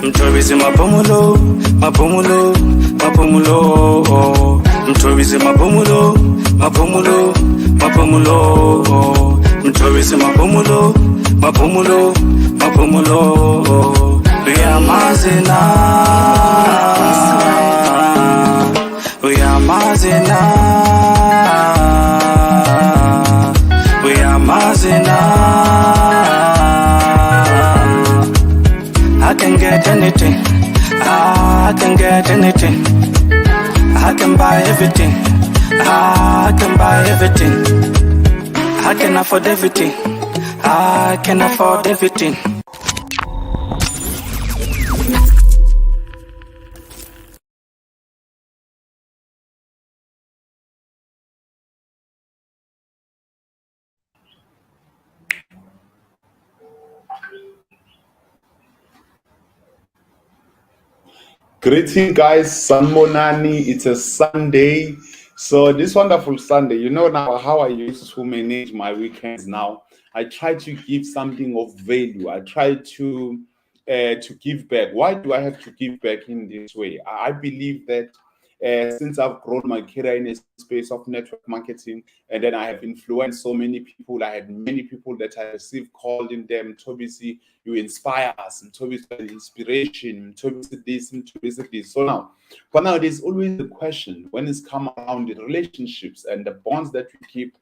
Mtobisi mapumulo, mapumulo, mapumulo. Mtobisi mapumulo, mapumulo, mapumulo. Mtobisi mapumulo, mapumulo, mapumulo. Uyamazina, uyamazina, uyamazina. I can get anything, I can get anything. I can buy everything, I can buy everything. I can afford everything, I can afford everything. Greeting guys, Sanmonani. It's a Sunday. So this wonderful Sunday, you know now how I used to manage my weekends now. I try to give something of value. I try to give back. Why do I have to give back in this way? I believe that since I've grown my career in a space of network marketing, and then I have influenced so many people. I had many people that I received calling them, Tobisi, you inspire us, and Tobisi, inspiration, Tobisi this, and Tobisi this. So now, but now there's always the question when it's come around the relationships and the bonds that we keep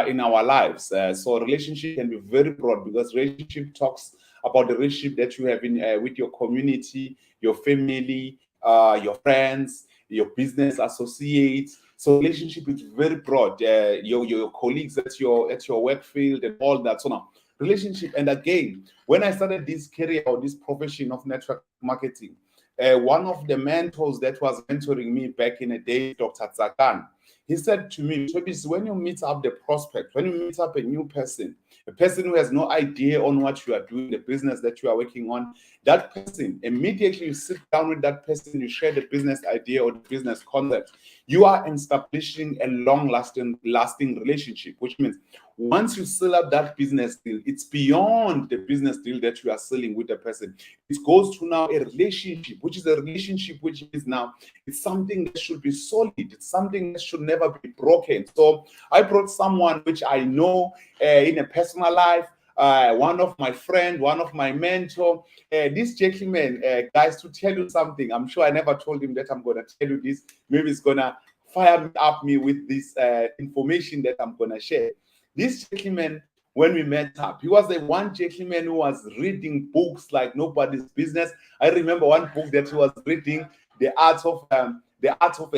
in our lives. So relationship can be very broad because relationship talks about the relationship that you have in with your community, your family, your friends, your business associates. So relationship is very broad. Your colleagues at your work field and all that. So now relationship. And again, when I started this career or this profession of network marketing, one of the mentors that was mentoring me back in the day, Dr. Zakan, he said to me, Tobis, when you meet up the prospect, when you meet up a new person, a person who has no idea on what you are doing, the business that you are working on, that person, immediately you sit down with that person, you share the business idea or the business concept, you are establishing a long-lasting relationship, which means once you seal up that business deal, it's beyond the business deal that you are selling with the person. It goes to now a relationship, which is a relationship which is now, it's something that should be solid. It's something that should never be broken. So I brought someone which I know in a personal life, one of my friend, one of my mentor, this gentleman, guys, to tell you something, I'm sure I never told him that I'm going to tell you this. Maybe it's going to fire up me with this information that I'm going to share. This gentleman, when we met up, he was the one gentleman who was reading books like nobody's business. I remember one book that he was reading, The Art of a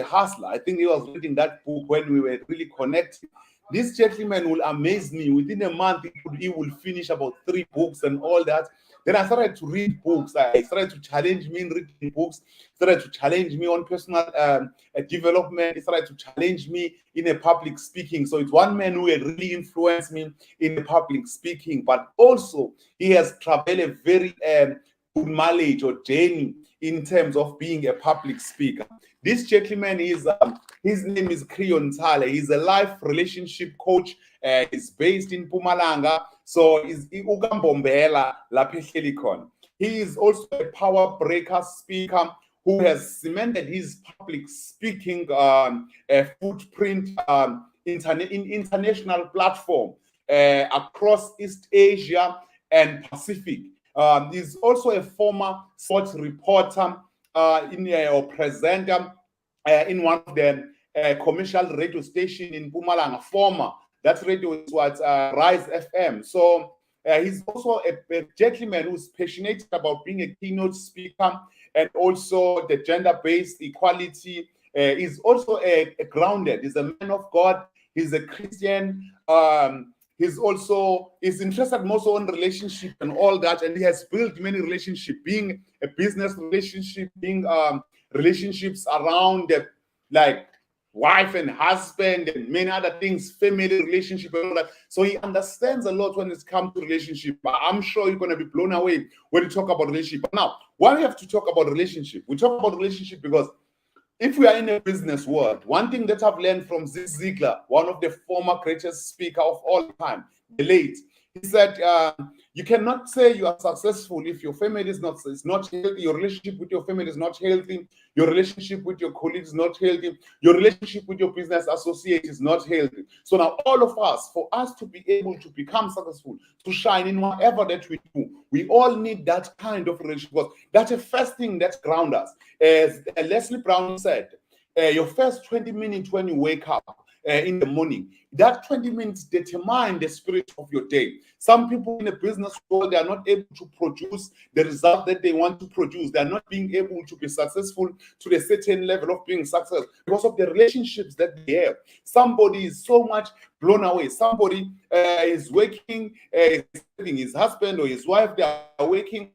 Hustler. I think he was reading that book when we were really connected. This gentleman will amaze me. Within a month, he will finish about 3 books and all that. Then I started to read books. I started to challenge me in reading books. Started to challenge me on personal development. He started to challenge me in a public speaking. So it's one man who had really influenced me in the public speaking. But also, he has traveled a very good mileage or journey in terms of being a public speaker. This gentleman is, his name is Creon Tale. He's a life relationship coach. He's based in Mpumalanga. So he's Ugambombela Lapehelicon. He is also a power breaker speaker who has cemented his public speaking footprint in international platform across East Asia and Pacific. He's also a former sports reporter or presenter in one of the commercial radio station in Mpumalanga. Former, that radio is what Rise FM. So he's also a gentleman who's passionate about being a keynote speaker and also the gender-based equality. He's also a grounded. He's a man of God. He's a Christian. He's interested more so in relationship and all that, and he has built many relationships, being a business relationship, being relationships around the, like wife and husband and many other things, family relationship and all that. So he understands a lot when it's come to relationship. But I'm sure you're going to be blown away when you talk about relationship. But now, why we have to talk about relationship? We talk about relationship because if we are in a business world, one thing that I've learned from Zig Ziglar, one of the former greatest speaker of all time, the late, He said, you cannot say you are successful if your family is not healthy, your relationship with your family is not healthy, your relationship with your colleagues is not healthy, your relationship with your business associate is not healthy. So now all of us, for us to be able to become successful, to shine in whatever that we do, we all need that kind of relationship, because that's the first thing that grounds us. As Leslie Brown said, your first 20 minutes when you wake up in the morning, that 20 minutes determine the spirit of your day. Some people in the business world, they are not able to produce the result that they want to produce. They are not being able to be successful to a certain level of being successful because of the relationships that they have. Somebody is so much blown away. Somebody is working, his husband or his wife, they are working,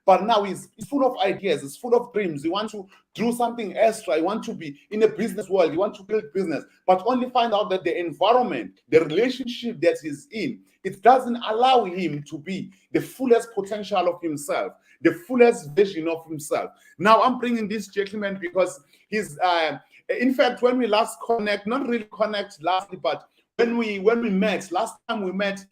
but now he's full of ideas, he's full of dreams. He wants to do something extra. He wants to be in a business world. He wants to build business, but only find out that the environment, the relationship that he's in, it doesn't allow him to be the fullest potential of himself, the fullest vision of himself. Now I'm bringing this gentleman because he's, in fact, when we last connect, not really connect lastly, but when we met last time, we met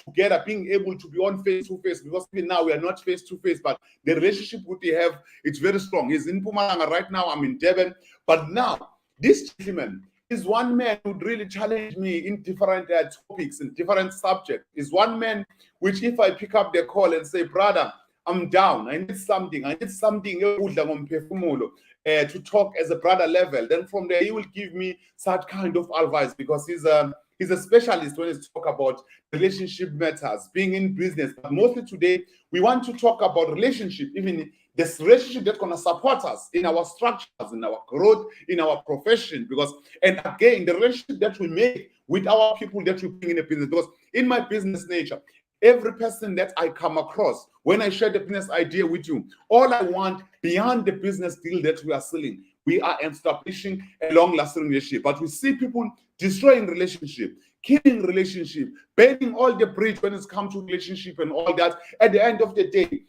together, being able to be on face-to-face, because even now we are not face-to-face, but the relationship we have, it's very strong. He's in Mpumalanga right now, I'm in Durban, but now this gentleman is one man who really challenged me in different topics and different subjects. Is one man which, if I pick up the call and say, brother, I'm down, I need something to talk as a brother level, then from there he will give me such kind of advice, because he's a specialist when it's talk about relationship matters, being in business. But mostly today we want to talk about relationship, even this relationship that's going to support us in our structures, in our growth, in our profession. Because, and again, the relationship that we make with our people that we bring in the business, because in my business nature, every person that I come across, when I share the business idea with you, all I want beyond the business deal that we are selling, we are establishing a long-lasting relationship. But we see people destroying relationship, killing relationship, burning all the bridge when it's come to relationship and all that. At the end of the day,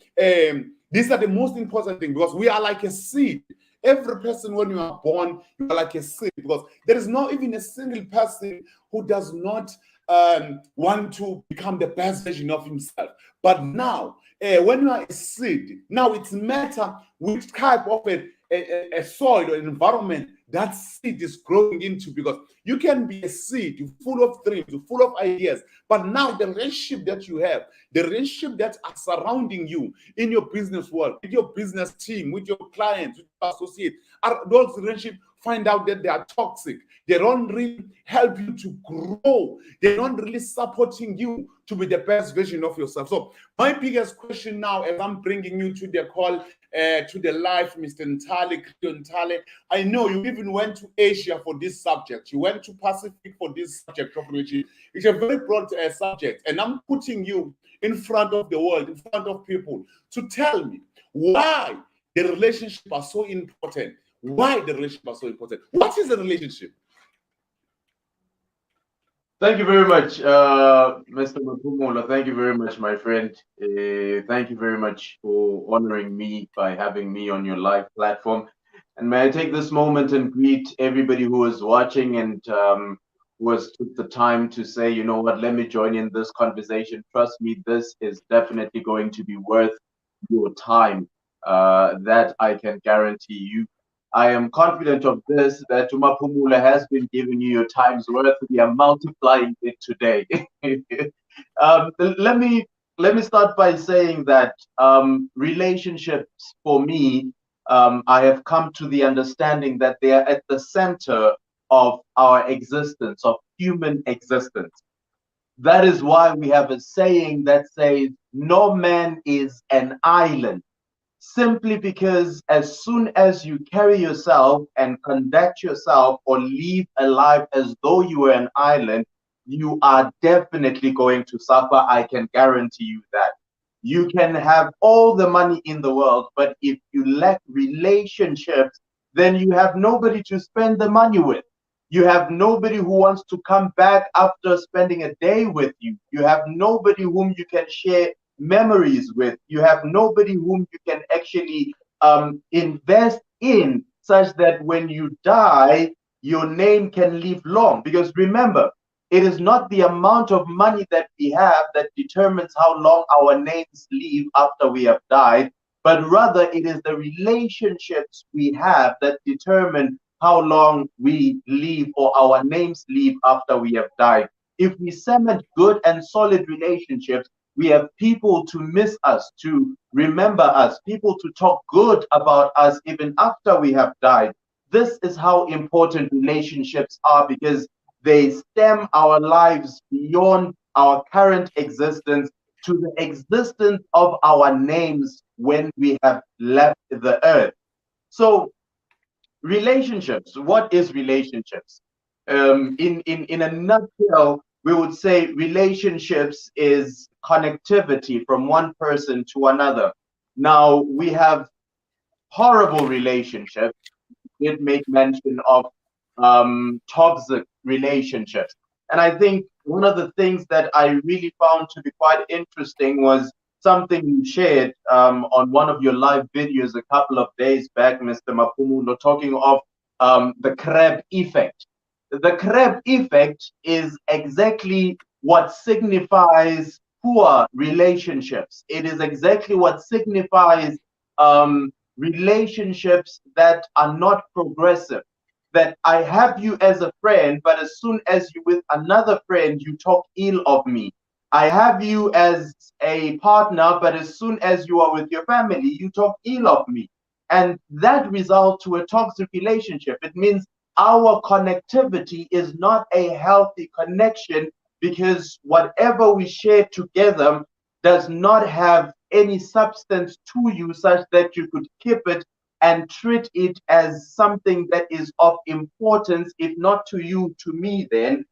these are the most important thing, because we are like a seed. Every person, when you are born, you are like a seed, because there is not even a single person who does not want to become the best version of himself. But now, when you are a seed, now it's matter which type of a soil or environment that seed is growing into, because you can be a seed, you're full of dreams, you're full of ideas, but now the relationship that you have, the relationship that are surrounding you in your business world, with your business team, with your clients, with your associates, those relationships find out that they are toxic. They don't really help you to grow. They're not really supporting you to be the best version of yourself. So my biggest question now, as I'm bringing you to the call, to the live, Mr. Ntale, I know you even went to Asia for this subject. You went to Pacific for this subject of relationship. It's a very broad subject, and I'm putting you in front of the world, in front of people, to tell me why the relationship are so important. Why the relationship are so important? What is a relationship? Thank you very much, Mr. Maphumulo. Thank you very much, my friend. Thank you very much for honoring me by having me on your live platform. And may I take this moment and greet everybody who is watching and who has took the time to say, you know what, let me join in this conversation. Trust me, this is definitely going to be worth your time. That I can guarantee you. I am confident of this, that Maphumulo has been giving you your time's worth. We are multiplying it today. Let me start by saying that relationships, for me, I have come to the understanding that they are at the center of our existence, of human existence. That is why we have a saying that says, no man is an island. Simply because as soon as you carry yourself and conduct yourself or live a life as though you were an island, you are definitely going to suffer. I can guarantee you that. You can have all the money in the world, but if you lack relationships, then you have nobody to spend the money with. You have nobody who wants to come back after spending a day with you. You have nobody whom you can share memories with. You have nobody whom you can actually invest in, such that when you die, your name can live long. Because remember, It is not the amount of money that we have that determines how long our names live after we have died, but rather it is the relationships we have that determine how long we live or our names live after we have died. If we cement good and solid relationships, we have people to miss us, to remember us, people to talk good about us even after we have died. This is how important relationships are, because they stem our lives beyond our current existence to the existence of our names when we have left the earth. So, relationships, what is relationships? In a nutshell, we would say relationships is connectivity from one person to another. Now, we have horrible relationships. We did make mention of toxic relationships. And I think one of the things that I really found to be quite interesting was something you shared on one of your live videos a couple of days back, Mr. Mapumulo, talking of the crab effect. The crab effect is exactly what signifies poor relationships. It is exactly what signifies relationships that are not progressive. That I have you as a friend, but as soon as you with another friend, you talk ill of me. I have you as a partner, but as soon as you are with your family, you talk ill of me. And that results to a toxic relationship. It means our connectivity is not a healthy connection, because whatever we share together does not have any substance to you such that you could keep it and treat it as something that is of importance, if not to you, to me, then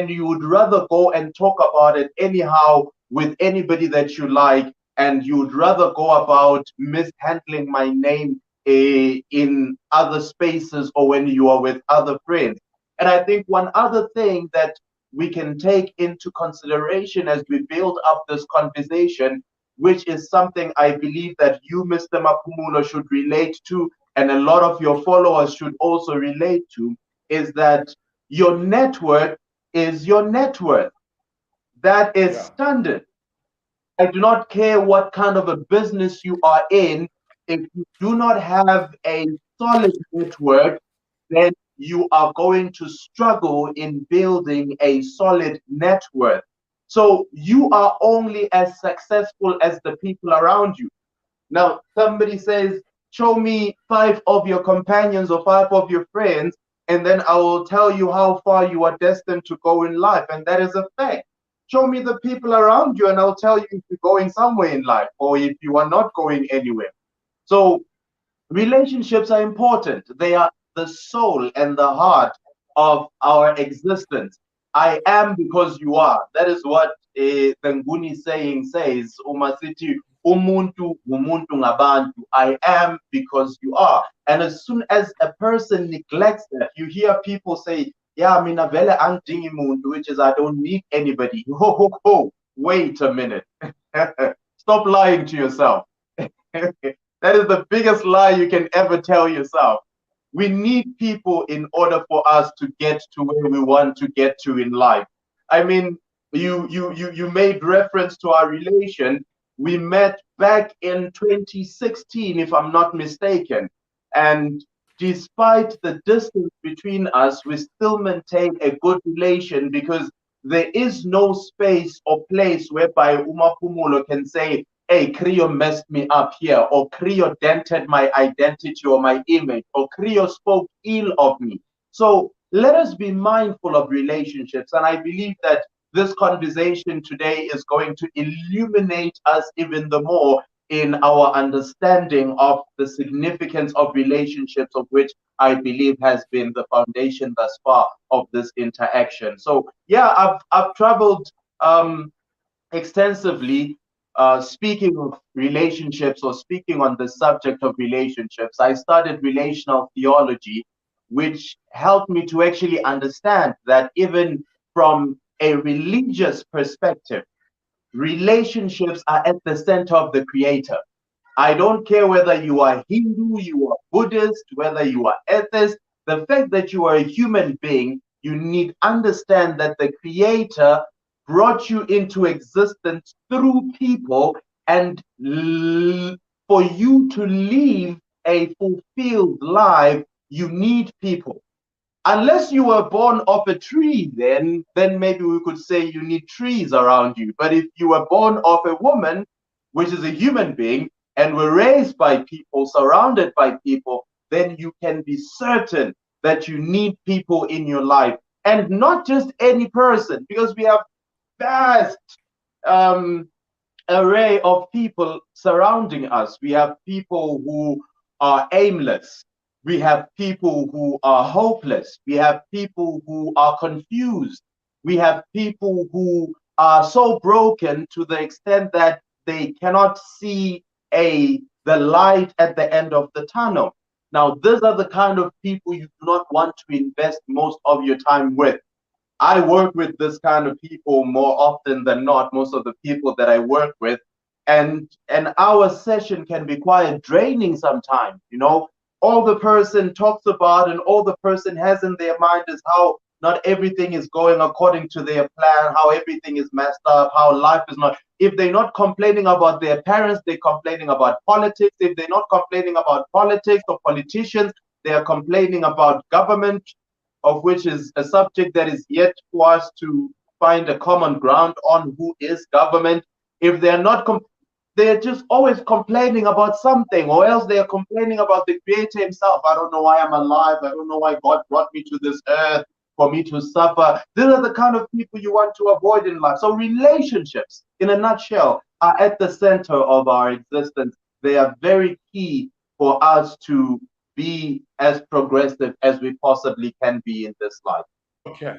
you would rather go and talk about it anyhow with anybody that you like, and you would rather go about mishandling my name in other spaces or when you are with other friends. And I think one other thing that we can take into consideration as we build up this conversation, which is something I believe that you, Mr. Mapumulo, should relate to, and a lot of your followers should also relate to, is that your network is your net worth. That is standard. I do not care what kind of a business you are in. If you do not have a solid network, then you are going to struggle in building a solid net worth. So you are only as successful as the people around you. Now, somebody says, show me 5 of your companions or 5 of your friends, and then I will tell you how far you are destined to go in life. And that is a fact. Show me the people around you, and I'll tell you if you're going somewhere in life or if you are not going anywhere. So relationships are important. They are the soul and the heart of our existence. I am because you are. That is what the Nguni saying says. Umasiti umuntu umuntu ngabantu. I am because you are. And as soon as a person neglects that, you hear people say, yeah, mina vele angidingi muntu, which is I don't need anybody. Ho ho ho. Wait a minute. Stop lying to yourself. That is the biggest lie you can ever tell yourself. We need people in order for us to get to where we want to get to in life. I mean, you made reference to our relation. We met back in 2016, if I'm not mistaken. And despite the distance between us, we still maintain a good relation, because there is no space or place whereby Umapumulo can say, hey, Creo messed me up here, or Creo dented my identity or my image, or Creo spoke ill of me. So let us be mindful of relationships. And I believe that this conversation today is going to illuminate us even the more in our understanding of the significance of relationships, of which I believe has been the foundation thus far of this interaction. So yeah, I've traveled extensively speaking of relationships, or speaking on the subject of relationships. I studied relational theology, which helped me to actually understand that even from a religious perspective, relationships are at the center of the Creator. I don't care whether you are Hindu, you are Buddhist, whether you are atheist, the fact that you are a human being, You need understand that the Creator brought you into existence through people, and for you to live a fulfilled life, you need people. Unless you were born off a tree, then maybe we could say you need trees around you. But if you were born off a woman, which is a human being, and were raised by people, surrounded by people, then you can be certain that you need people in your life. And not just any person, because we have vast array of people surrounding us. We have people who are aimless. We have people who are hopeless. We have people who are confused. We have people who are so broken to the extent that they cannot see the light at the end of the tunnel. Now, these are the kind of people you do not want to invest most of your time with. I work with this kind of people more often than not, most of the people that I work with. And our session can be quite draining sometimes, you know. All the person talks about and all the person has in their mind is how not everything is going according to their plan, how everything is messed up, how life is not. If they're not complaining about their parents, they're complaining about politics. If they're not complaining about politics or politicians, they are complaining about government, of which is a subject that is yet for us to find a common ground on who is government. If they're not they're just always complaining about something, or else they are complaining about the Creator himself. I don't know why I'm alive. I don't know why God brought me to this earth for me to suffer. These are the kind of people you want to avoid in life. So relationships, in a nutshell, are at the center of our existence. They are very key for us to be as progressive as we possibly can be in this life. Okay.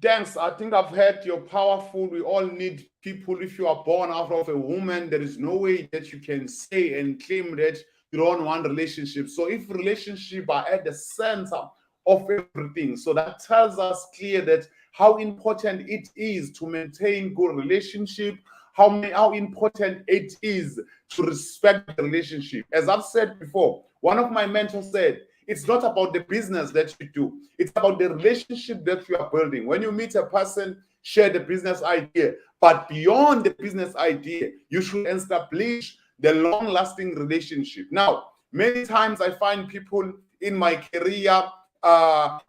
Thanks. I think I've heard you're powerful. We all need people. If you are born out of a woman, there is no way that you can say and claim that you don't want relationship. So if relationships are at the center of everything, so that tells us clear that how important it is to maintain good relationship, how important it is to respect the relationship. As I've said before, one of my mentors said, it's not about the business that you do. It's about the relationship that you are building. When you meet a person, share the business idea. But beyond the business idea, you should establish the long-lasting relationship. Now, many times I find people in my career,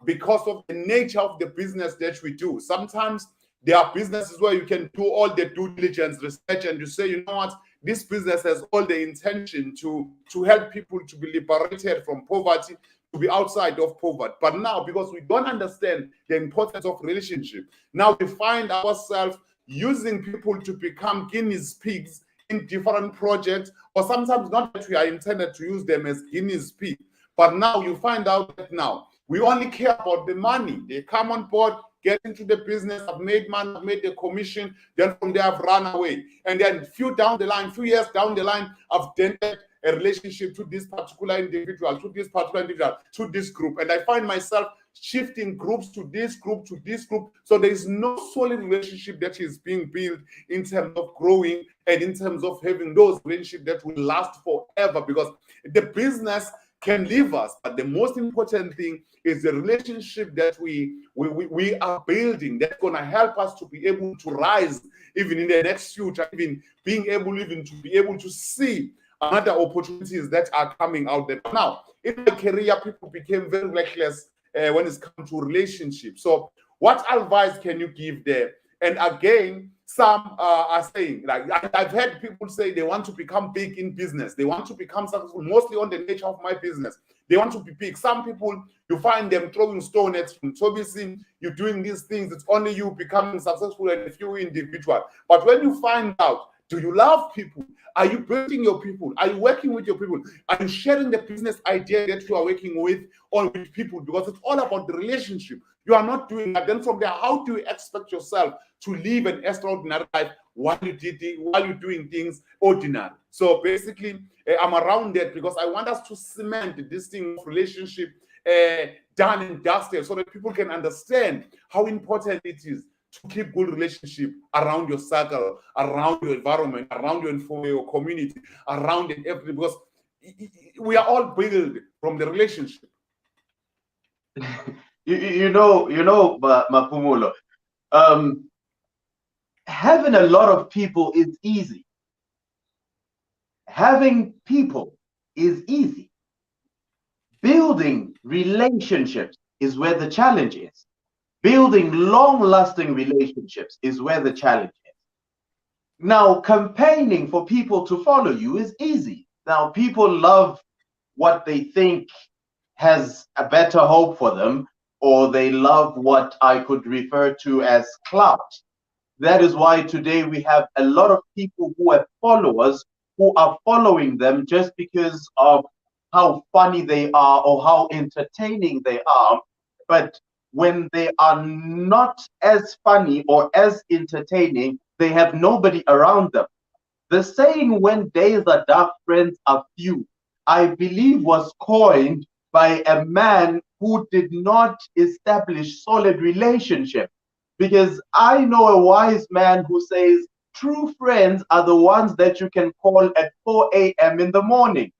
because of the nature of the business that we do, sometimes there are businesses where you can do all the due diligence research and you say, you know what, this business has all the intention to help people to be liberated from poverty, to be outside of poverty. But now, because we don't understand the importance of relationship, now we find ourselves using people to become guinea pigs in different projects, or sometimes not that we are intended to use them as guinea pigs. But now you find out that now we only care about the money. They come on board, get into the business, I've made money, I've made the commission, then from there I've run away. And then few years down the line, I've dented a relationship to this particular individual, to this group. And I find myself shifting groups to this group, So there is no solid relationship that is being built in terms of growing and in terms of having those relationships that will last forever, because the business can leave us, but the most important thing is the relationship that we are building that's going to help us to be able to rise even in the next future, even being able to be able to see other opportunities that are coming out there. Now, in my career, people became very reckless when it's come to relationships. So what advice can you give there? And again, some are saying, like I've heard people say they want to become big in business. They want to become successful, mostly on the nature of my business. They want to be big. Some people, you find them throwing stone at you. So busy, you're doing these things. It's only you becoming successful and a few individual. But when you find out, do you love people? Are you building your people? Are you working with your people? Are you sharing the business idea that you are working with or with people? Because it's all about the relationship. You are not doing that. Then from there, how do you expect yourself to live an extraordinary life while you're doing things ordinary? So basically, I'm around that because I want us to cement this thing of relationship done and dusted so that people can understand how important it is to keep good relationship around your circle, around your environment, around your community, around everything, because we are all built from the relationship. Mapumulo, um, having a lot of people is easy. Having people is easy. Building relationships is where the challenge is. Building long-lasting relationships is where the challenge is. Now, campaigning for people to follow you is easy. Now, people love what they think has a better hope for them, or they love what I could refer to as clout. That is why today we have a lot of people who have followers who are following them just because of how funny they are or how entertaining they are. But when they are not as funny or as entertaining, they have nobody around them. The saying, when days are dark, friends are few, I believe was coined by a man who did not establish solid relationships. Because I know a wise man who says true friends are the ones that you can call at 4 a.m. in the morning.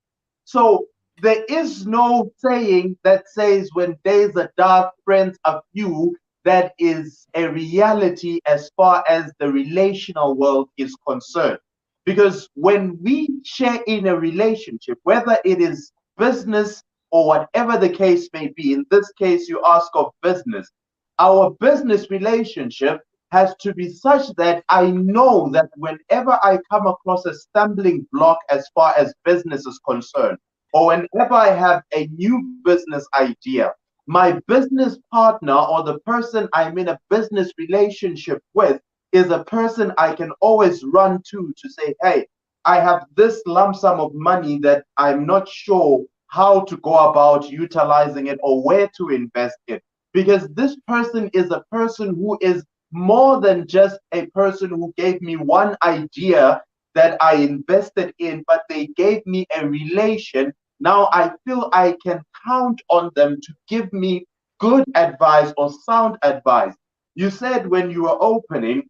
So there is no saying that says when days are dark, friends are few. That is a reality as far as the relational world is concerned. Because when we share in a relationship, whether it is business or whatever the case may be, in this case, you ask of business, our business relationship has to be such that I know that whenever I come across a stumbling block as far as business is concerned, or whenever I have a new business idea, my business partner or the person I'm in a business relationship with is a person I can always run to say, hey, I have this lump sum of money that I'm not sure how to go about utilizing it or where to invest it. Because this person is a person who is more than just a person who gave me one idea that I invested in, but they gave me a relation. Now I feel I can count on them to give me good advice or sound advice. You said when you were opening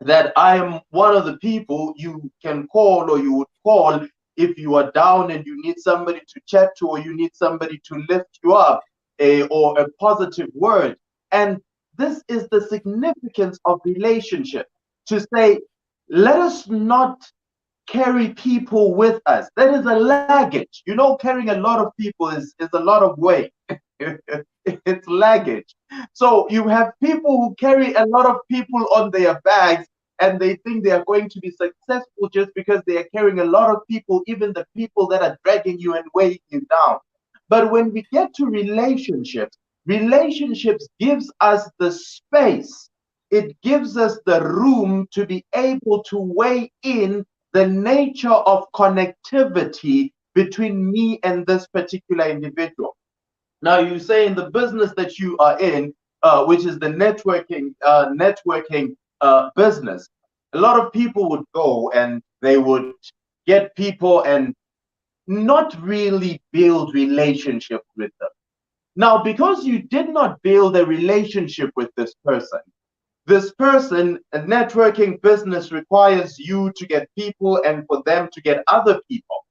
that I am one of the people you can call or you would call if you are down and you need somebody to chat to or you need somebody to lift you up, or a positive word. And this is the significance of relationship, to say, let us not carry people with us. That is a luggage. You know, carrying a lot of people is a lot of weight. It's luggage. So you have people who carry a lot of people on their bags and they think they are going to be successful just because they are carrying a lot of people, even the people that are dragging you and weighing you down. But when we get to relationships, relationships gives us the space. It gives us the room to be able to weigh in the nature of connectivity between me and this particular individual. Now, you say in the business that you are in, which is the networking business, a lot of people would go and they would get people and not really build relationship with them. Now, because you did not build a relationship with this person, a networking business requires you to get people and for them to get other people.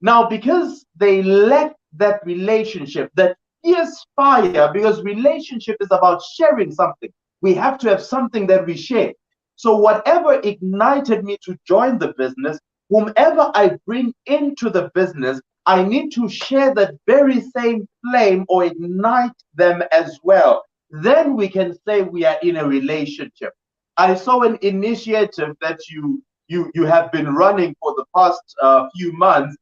Now, because they lack that relationship, that fierce fire, because relationship is about sharing something. We have to have something that we share. So whatever ignited me to join the business, whomever I bring into the business, I need to share that very same flame or ignite them as well. Then we can say we are in a relationship. I saw an initiative that you have been running for the past few months.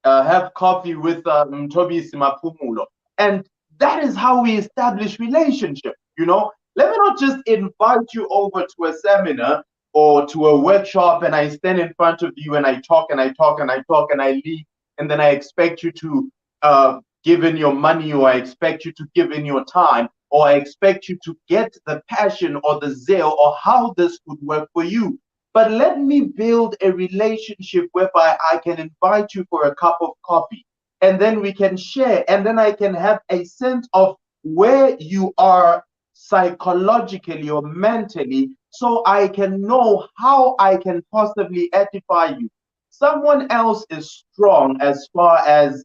Have coffee with Toby Simapumulo. And that is how we establish relationship. Let me not just invite you over to a seminar or to a workshop and I stand in front of you and I talk and I talk and I talk and I leave, and then I expect you to give in your money, or I expect you to give in your time, or I expect you to get the passion or the zeal or how this would work for you. But let me build a relationship whereby I can invite you for a cup of coffee and then we can share, and then I can have a sense of where you are psychologically or mentally, so I can know how I can possibly edify you. Someone else is strong as far as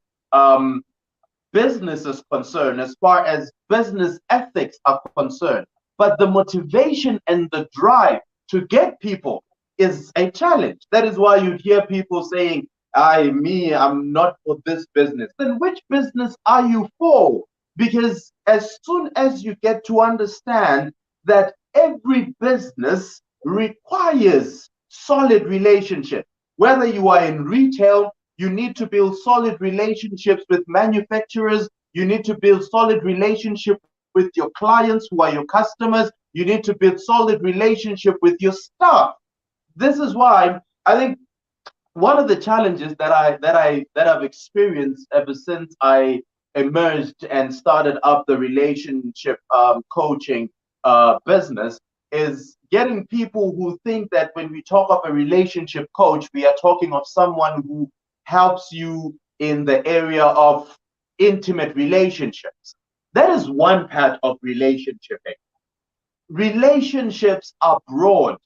business is concerned, as far as business ethics are concerned. But the motivation and the drive to get people is a challenge. That is why you hear people saying, I'm not for this business. Then which business are you for? Because as soon as you get to understand that every business requires solid relationships, whether you are in retail, you need to build solid relationships with manufacturers, you need to build solid relationship with your clients who are your customers, you need to build solid relationship with your staff. This is why I think one of the challenges that I've experienced ever since I emerged and started up the relationship coaching business is getting people who think that when we talk of a relationship coach, we are talking of someone who helps you in the area of intimate relationships. That is one part of relationshiping. Relationships are broad.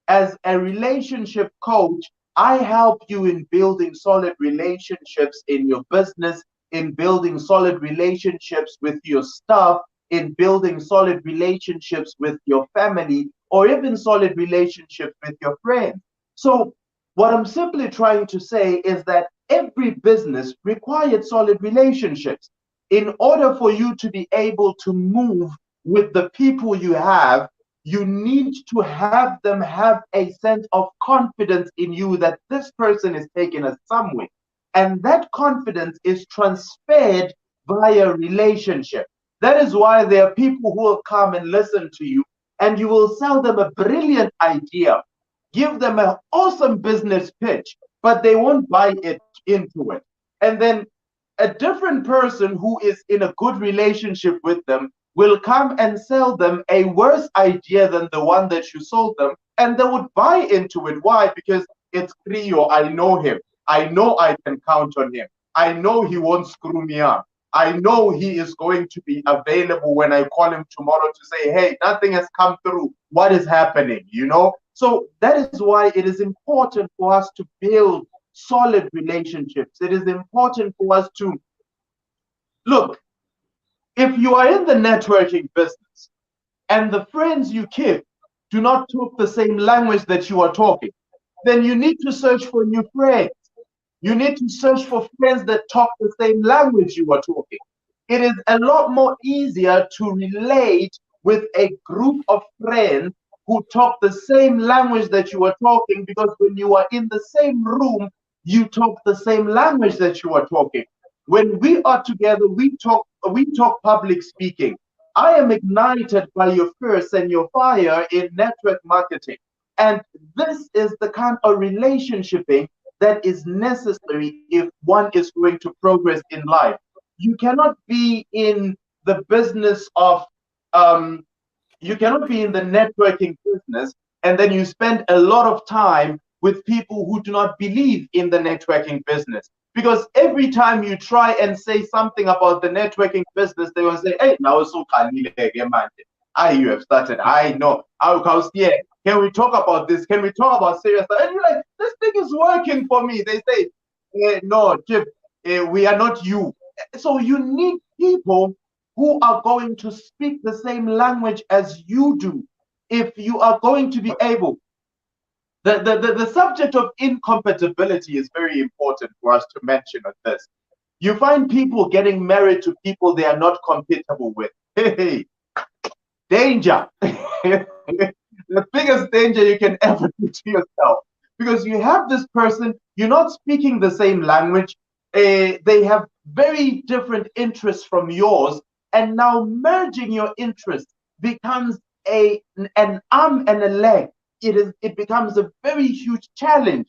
As a relationship coach, I help you in building solid relationships in your business, in building solid relationships with your staff, in building solid relationships with your family, or even solid relationships with your friends. So what I'm simply trying to say is that every business required solid relationships. In order for you to be able to move with the people you have, you need to have them have a sense of confidence in you that this person is taking us somewhere. And that confidence is transferred via relationship. That is why there are people who will come and listen to you, and you will sell them a brilliant idea, give them an awesome business pitch, but they won't buy it into it. And then a different person who is in a good relationship with them will come and sell them a worse idea than the one that you sold them, and they would buy into it. Why? Because it's Creole. I know him. I know I can count on him. I know he won't screw me up. I know he is going to be available when I call him tomorrow to say, hey, nothing has come through. What is happening? You know? So that is why it is important for us to build solid relationships. It is important for us to look. If you are in the networking business and the friends you keep do not talk the same language that you are talking, then you need to search for new friends. You need to search for friends that talk the same language you are talking. It is a lot more easier to relate with a group of friends who talk the same language that you are talking, because when you are in the same room, you talk the same language that you are talking. When we are together, we talk public speaking. I am ignited by your thirst and your fire in network marketing. And this is the kind of relationshiping that is necessary if one is going to progress in life. You cannot be in the business of, you cannot be in the networking business and then you spend a lot of time with people who do not believe in the networking business. Because every time you try and say something about the networking business, they will say, hey, now so you have started. I know. Can we talk about this? Can we talk about serious stuff? And you're like, this thing is working for me. They say, no, Chip, we are not you. So you need people who are going to speak the same language as you do. If you are going to be able, the subject of incompatibility is very important for us to mention on this. You find people getting married to people they are not compatible with. Hey, danger. The biggest danger you can ever do to yourself, because you have this person, you're not speaking the same language, they have very different interests from yours, and now merging your interests becomes an arm and a leg. It becomes a very huge challenge.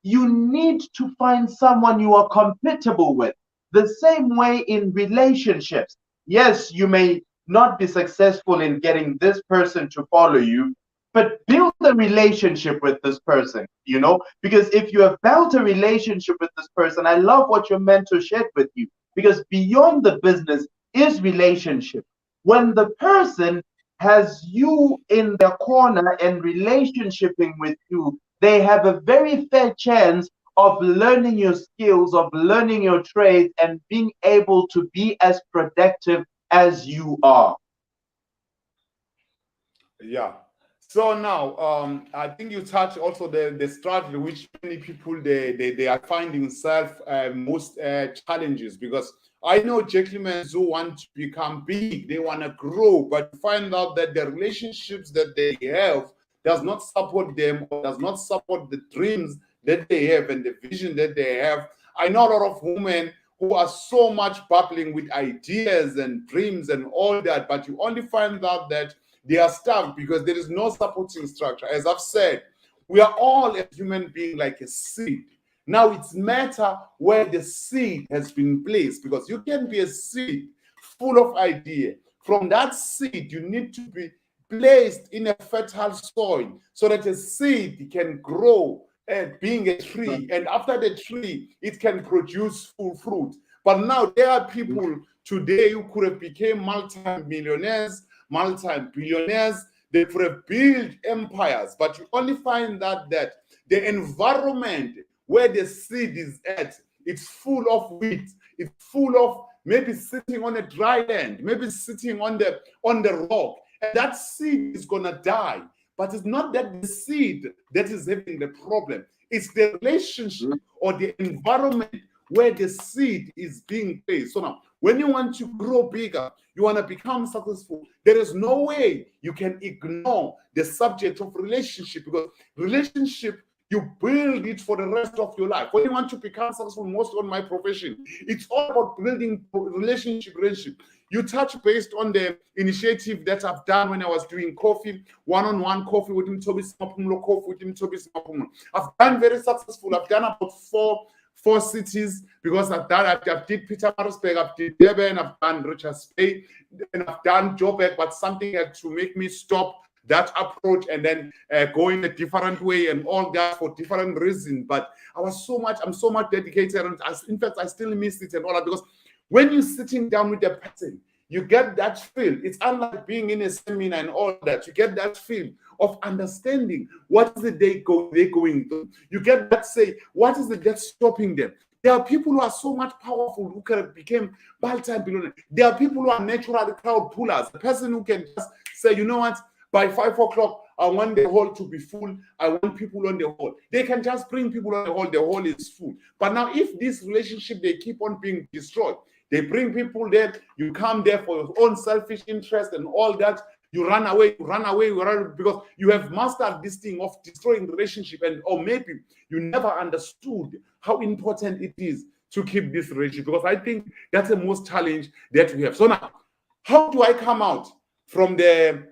You need to find someone you are compatible with. The same way in relationships. Yes, you may not be successful in getting this person to follow you, but build a relationship with this person, you know, because if you have built a relationship with this person, I love what your mentor shared with you, because beyond the business is relationship. When the person has you in their corner and relationshiping with you, they have a very fair chance of learning your skills, of learning your trade, and being able to be as productive as you are. Yeah. So now, I think you touch also the strategy which many people they are finding self most challenges, because I know gentlemen who want to become big, they want to grow, but find out that the relationships that they have does not support them, or does not support the dreams that they have and the vision that they have. I know a lot of women who are so much battling with ideas and dreams and all that, but you only find out that they are stuck because there is no supporting structure. As I've said, we are all a human being like a seed. Now it's matter where the seed has been placed, because you can be a seed full of idea. From that seed, you need to be placed in a fertile soil so that a seed can grow, being a tree, and after the tree, it can produce full fruit. But now there are people today who could have become multi-millionaires, multi-billionaires. They could have built empires, but you only find that the environment where the seed is at, it's full of wheat, it's full of maybe sitting on a dry land, maybe sitting on the rock, and that seed is gonna die. But it's not that the seed that is having the problem, it's the relationship or the environment where the seed is being placed. So now, when you want to grow bigger, you want to become successful, there is no way you can ignore the subject of relationship, because relationship, you build it for the rest of your life. When you want to become successful, most on my profession, it's all about building relationship. You touch based on the initiative that I've done when I was doing coffee, one-on-one coffee with Mtobi Simapumulo, coffee with Mtobi Simapumulo. I've done very successful. I've done about four cities, because I've did Pietermaritzburg, I've did Durban, I've done Richards Bay, and I've done Joburg, but something had to make me stop that approach and then go in a different way and all that for different reasons. But I'm so much dedicated, and in fact, I still miss it and all that, because when you're sitting down with a person, you get that feel. It's unlike being in a seminar and all that. You get that feel of understanding what is it they're going through. You get that say, what is it that's stopping them? There are people who are so much powerful who can become multi-billionaires. There are people who are natural crowd pullers. A person who can just say, you know what, by 5 o'clock, I want the hall to be full. I want people on the hall. They can just bring people on the hall is full. But now if this relationship, they keep on being destroyed, they bring people there, you come there for your own selfish interest and all that, you run away, because you have mastered this thing of destroying relationship, or maybe you never understood how important it is to keep this relationship, because I think that's the most challenge that we have. So now, how do I come out from the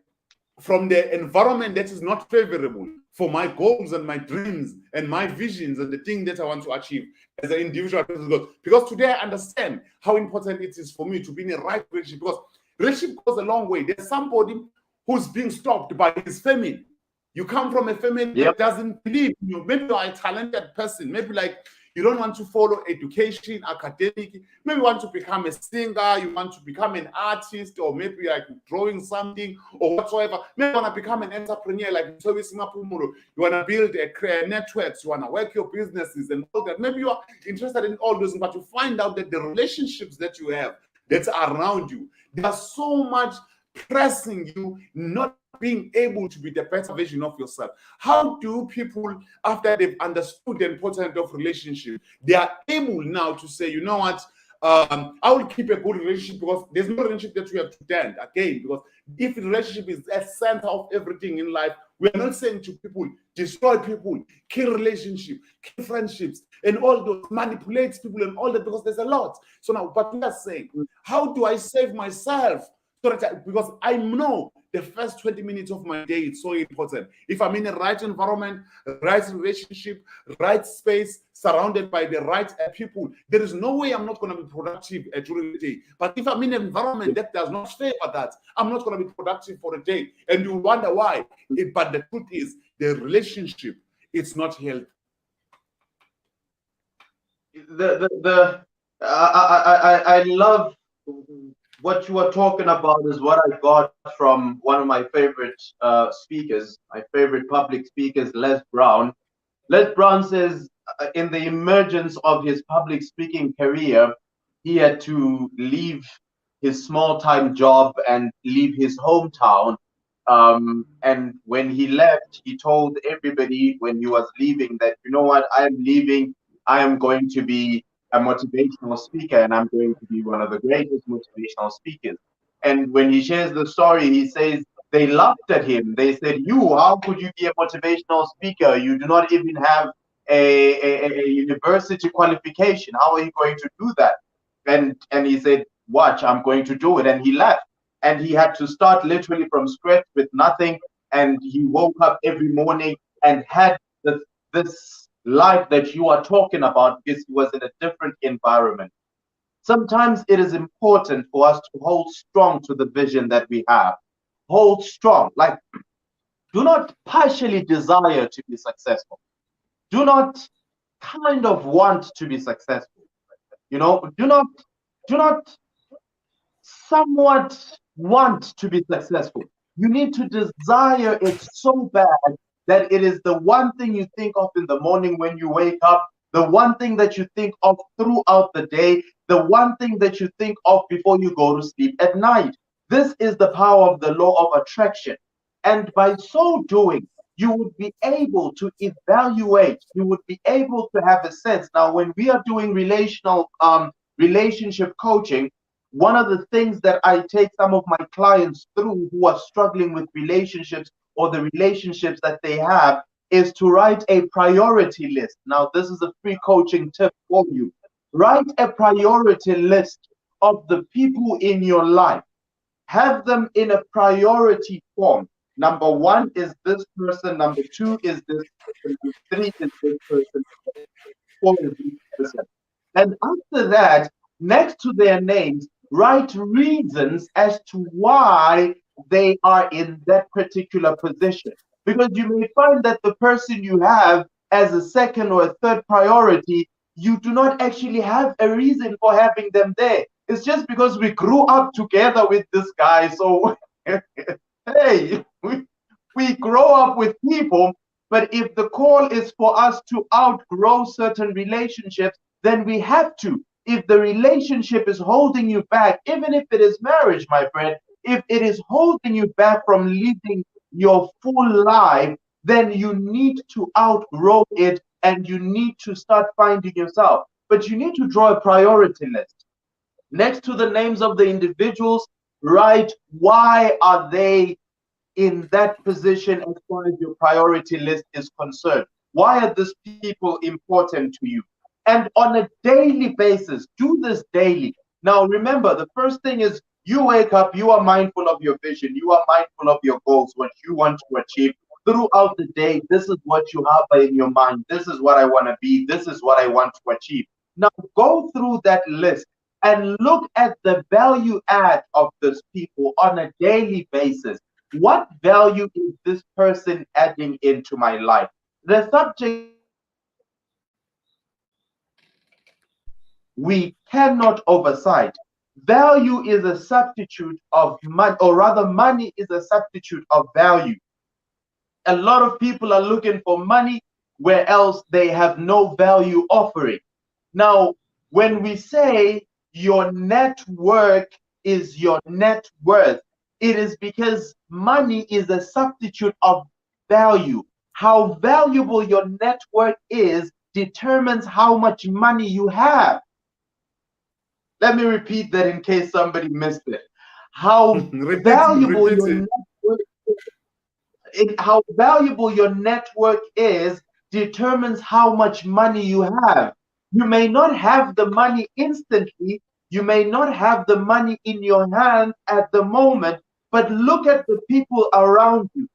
environment that is not favorable for my goals and my dreams and my visions and the thing that I want to achieve as an individual? Because today I understand how important it is for me to be in a right relationship, because relationship goes a long way. There's somebody who's being stopped by his family. You come from a family that doesn't believe in you. Maybe you are a talented person. Maybe like you don't want to follow education, academic. Maybe you want to become a singer. You want to become an artist, or maybe like drawing something or whatsoever. Maybe you want to become an entrepreneur like Mtobi Simapumulo. You want to build a career networks. You want to work your businesses and all that. Maybe you are interested in all those, but you find out that the relationships that you have that are around you, they are so much pressing you, not being able to be the better version of yourself. How do people, after they've understood the importance of relationship, they are able now to say, you know what, I will keep a good relationship, because there's no relationship that you have to tend again, because if the relationship is the center of everything in life, we are not saying to people, destroy people, kill relationship, kill friendships, and all those, manipulate people and all that, because there's a lot. So now, but we are saying, how do I save myself? So that because I know the first 20 minutes of my day is so important. If I'm in the right environment, right relationship, right space, surrounded by the right people, there is no way I'm not going to be productive during the day. But if I'm in an environment that does not favor that, I'm not going to be productive for the day. And you wonder why. But the truth is, the relationship, it's not healthy. I love what you are talking about is what I got from one of my favorite speakers, my favorite public speakers, Les Brown. Les Brown says, in the emergence of his public speaking career, he had to leave his small-time job and leave his hometown. And when he left, he told everybody when he was leaving that, you know what, I am leaving. I am going to be a motivational speaker, and I'm going to be one of the greatest motivational speakers. And when he shares the story, he says they laughed at him. They said, "You, how could you be a motivational speaker? You do not even have a university qualification. How are you going to do that?" And he said, "Watch, I'm going to do it." And he left. And he had to start literally from scratch with nothing. And he woke up every morning and had this life that you are talking about because he was in a different environment. Sometimes it is important for us to hold strong to the vision that we have. Hold strong. Like, do not partially desire to be successful. Do not kind of want to be successful. You know, do not somewhat want to be successful. You need to desire it so bad that it is the one thing you think of in the morning when you wake up, the one thing that you think of throughout the day, the one thing that you think of before you go to sleep at night. This is the power of the law of attraction. And by so doing, you would be able to evaluate, you would be able to have a sense. Now, when we are doing relationship coaching, one of the things that I take some of my clients through who are struggling with relationships or the relationships that they have is to write a priority list. Now, this is a free coaching tip for you. Write a priority list of the people in your life. Have them in a priority form. Number one is this person. Number two is this person. Number three is this person. Four is this person. And after that, next to their names, write reasons as to why they are in that particular position. Because you may find that the person you have as a second or a third priority, you do not actually have a reason for having them there. It's just because we grew up together with this guy. So, hey, we grow up with people, but if the call is for us to outgrow certain relationships, then we have to. If the relationship is holding you back, even if it is marriage, my friend, if it is holding you back from living your full life, then you need to outgrow it and you need to start finding yourself. But you need to draw a priority list. Next to the names of the individuals, write why are they in that position as far as your priority list is concerned. Why are these people important to you? And on a daily basis, do this daily. Now, remember, the first thing is you wake up, you are mindful of your vision, you are mindful of your goals, what you want to achieve. Throughout the day, this is what you have in your mind. This is what I want to be. This is what I want to achieve. Now, go through that list and look at the value add of these people on a daily basis. What value is this person adding into my life? The subject we cannot oversight. Value is a substitute of money, or rather, money is a substitute of value. A lot of people are looking for money where else they have no value offering. Now, when we say your network is your net worth, it is because money is a substitute of value. How valuable your network is determines how much money you have. Let me repeat that in case somebody missed it. How valuable your network is determines how much money you have. You may not have the money instantly. You may not have the money in your hand at the moment, but look at the people around you.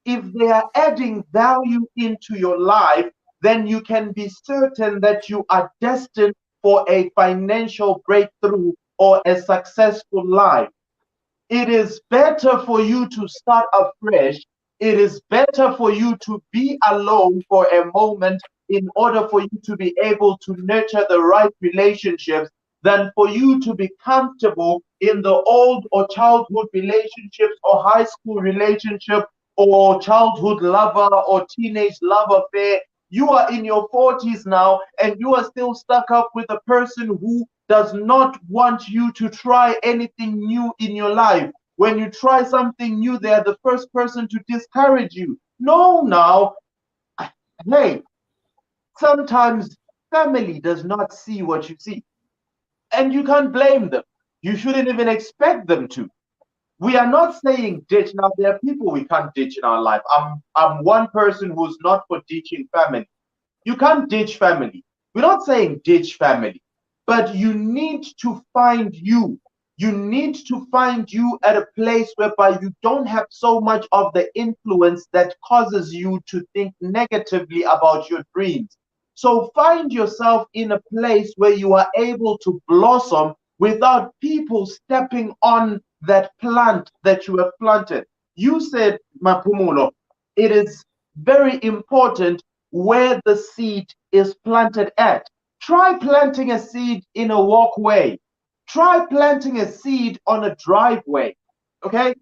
If they are adding value into your life, then you can be certain that you are destined for a financial breakthrough or a successful life. It is better for you to start afresh. It is better for you to be alone for a moment in order for you to be able to nurture the right relationships than for you to be comfortable in the old or childhood relationships or high school relationship or childhood lover or teenage love affair You are in your 40s now, and you are still stuck up with a person who does not want you to try anything new in your life. When you try something new, they are the first person to discourage you. No, now, hey, sometimes family does not see what you see, and you can't blame them. You shouldn't even expect them to. We are not saying ditch. Now, there are people we can't ditch in our life. I'm one person who's not for ditching family. You can't ditch family. We're not saying ditch family, but you need to find you. You need to find you at a place whereby you don't have so much of the influence that causes you to think negatively about your dreams. So find yourself in a place where you are able to blossom without people stepping on that plant that you have planted. You said, Mapumulo, it is very important where the seed is planted at. Try planting a seed in a walkway. Try planting a seed on a driveway. Okay?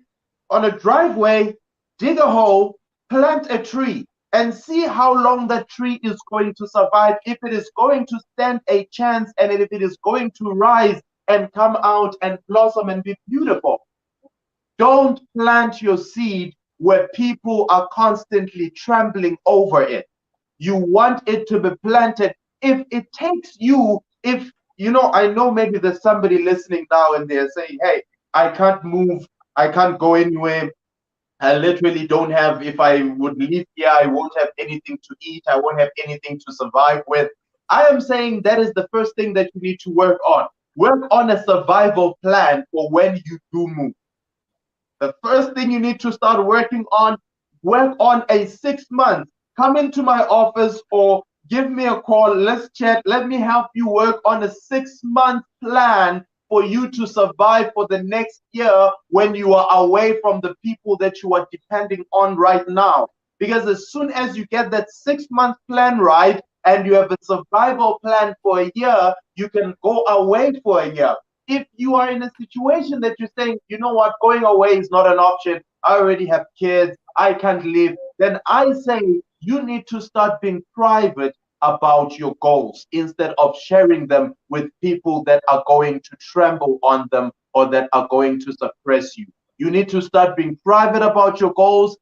On a driveway, dig a hole, plant a tree, and see how long that tree is going to survive, if it is going to stand a chance, and if it is going to rise and come out and blossom and be beautiful. Don't plant your seed where people are constantly trampling over it. You want it to be planted. If it takes you, if you know, I know maybe there's somebody listening now and they're saying, hey, I can't move, I can't go anywhere. I literally don't have, if I would leave here, I won't have anything to eat, I won't have anything to survive with. I am saying that is the first thing that you need to work on. Work on a survival plan for when you do move. The first thing you need to start working on, work on a 6 months. Come into my office or give me a call. Let's chat. Let me help you work on a 6-month plan for you to survive for the next year when you are away from the people that you are depending on right now. Because as soon as you get that 6-month plan right and you have a survival plan for a year, you can go away for a year. If you are in a situation that you're saying, you know what, going away is not an option, I already have kids, I can't leave, then I say you need to start being private about your goals instead of sharing them with people that are going to trample on them or that are going to suppress you. You need to start being private about your goals,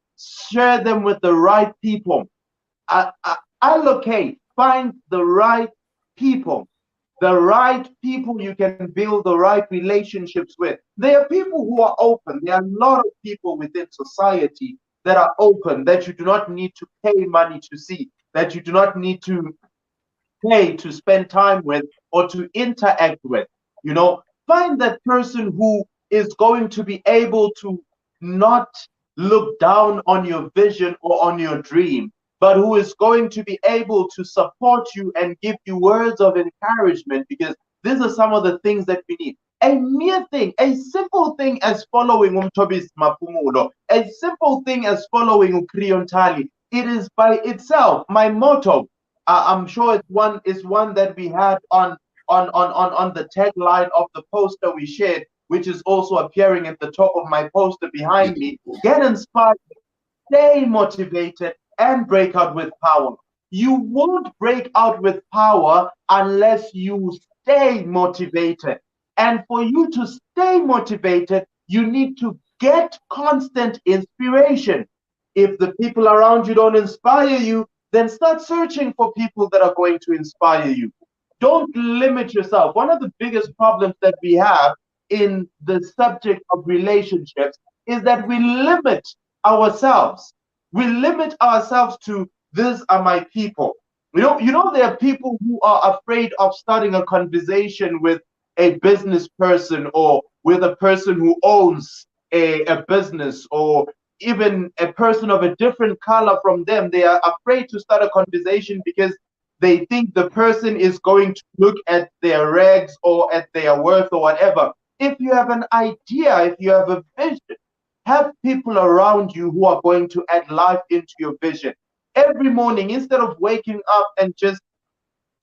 share them with the right people. Allocate, find the right people. The right people you can build the right relationships with. There are people who are open. There are a lot of people within society that are open, that you do not need to pay money to see, that you do not need to pay to spend time with or to interact with. You know, find that person who is going to be able to not look down on your vision or on your dream, but who is going to be able to support you and give you words of encouragement, because these are some of the things that we need. A mere thing, a simple thing as following Umtobis Mapumulo, a simple thing as following Ukriontali, it is by itself my motto. I'm sure it's one that we had on the tagline of the poster we shared, which is also appearing at the top of my poster behind me. Get inspired, stay motivated, and break out with power. You won't break out with power unless you stay motivated. And for you to stay motivated, you need to get constant inspiration. If the people around you don't inspire you, then start searching for people that are going to inspire you. Don't limit yourself. One of the biggest problems that we have in the subject of relationships is that we limit ourselves. We limit ourselves to, these are my people. You know, there are people who are afraid of starting a conversation with a business person or with a person who owns a business, or even a person of a different color from them. They are afraid to start a conversation because they think the person is going to look at their rags or at their worth or whatever. If you have an idea, if you have a vision, have people around you who are going to add life into your vision. Every morning, instead of waking up and just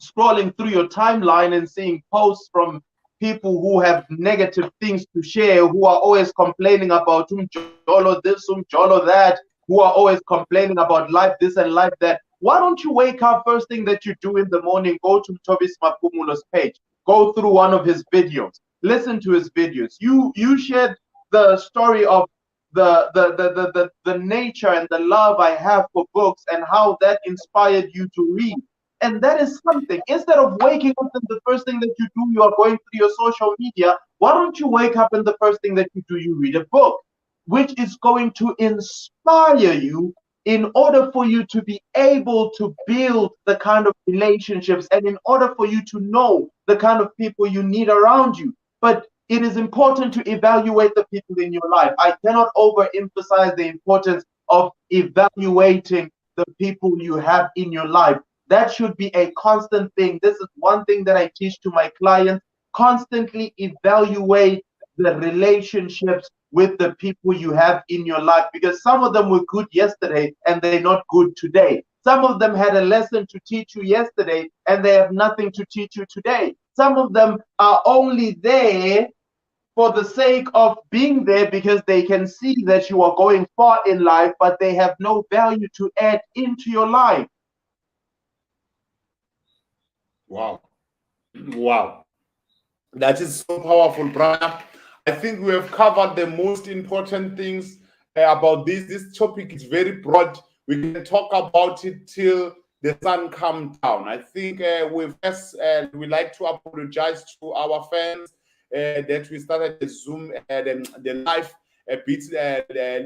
scrolling through your timeline and seeing posts from people who have negative things to share, who are always complaining about jolo this, jolo that, who are always complaining about life this and life that, Why don't you wake up first thing that you do in the morning, go to Tobis Mapumulo's page, go through one of his videos, listen to his videos. You shared the story of the nature and the love I have for books and how that inspired you to read. And that is something. Instead of waking up and the first thing that you do, you are going through your social media. Why don't you wake up and the first thing that you do, you read a book, which is going to inspire you in order for you to be able to build the kind of relationships and in order for you to know the kind of people you need around you. But it is important to evaluate the people in your life. I cannot overemphasize the importance of evaluating the people you have in your life. That should be a constant thing. This is one thing that I teach to my clients. Constantly evaluate the relationships with the people you have in your life, because some of them were good yesterday and they're not good today. Some of them had a lesson to teach you yesterday and they have nothing to teach you today. Some of them are only there for the sake of being there because they can see that you are going far in life, but they have no value to add into your life. Wow. Wow. That is so powerful, brother. I think we have covered the most important things about this. This topic is very broad. We can talk about it till the sun comes down. I think we like to apologize to our fans that we started the Zoom, the live a bit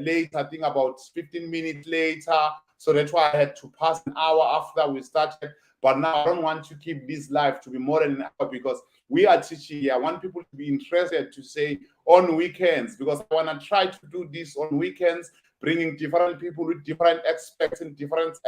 late, I think about 15 minutes later. So that's why I had to pass an hour after we started. But now I don't want to keep this live to be more than an hour because we are teaching here. I want people to be interested to say on weekends, because I want to try to do this on weekends, bringing different people with different aspects and different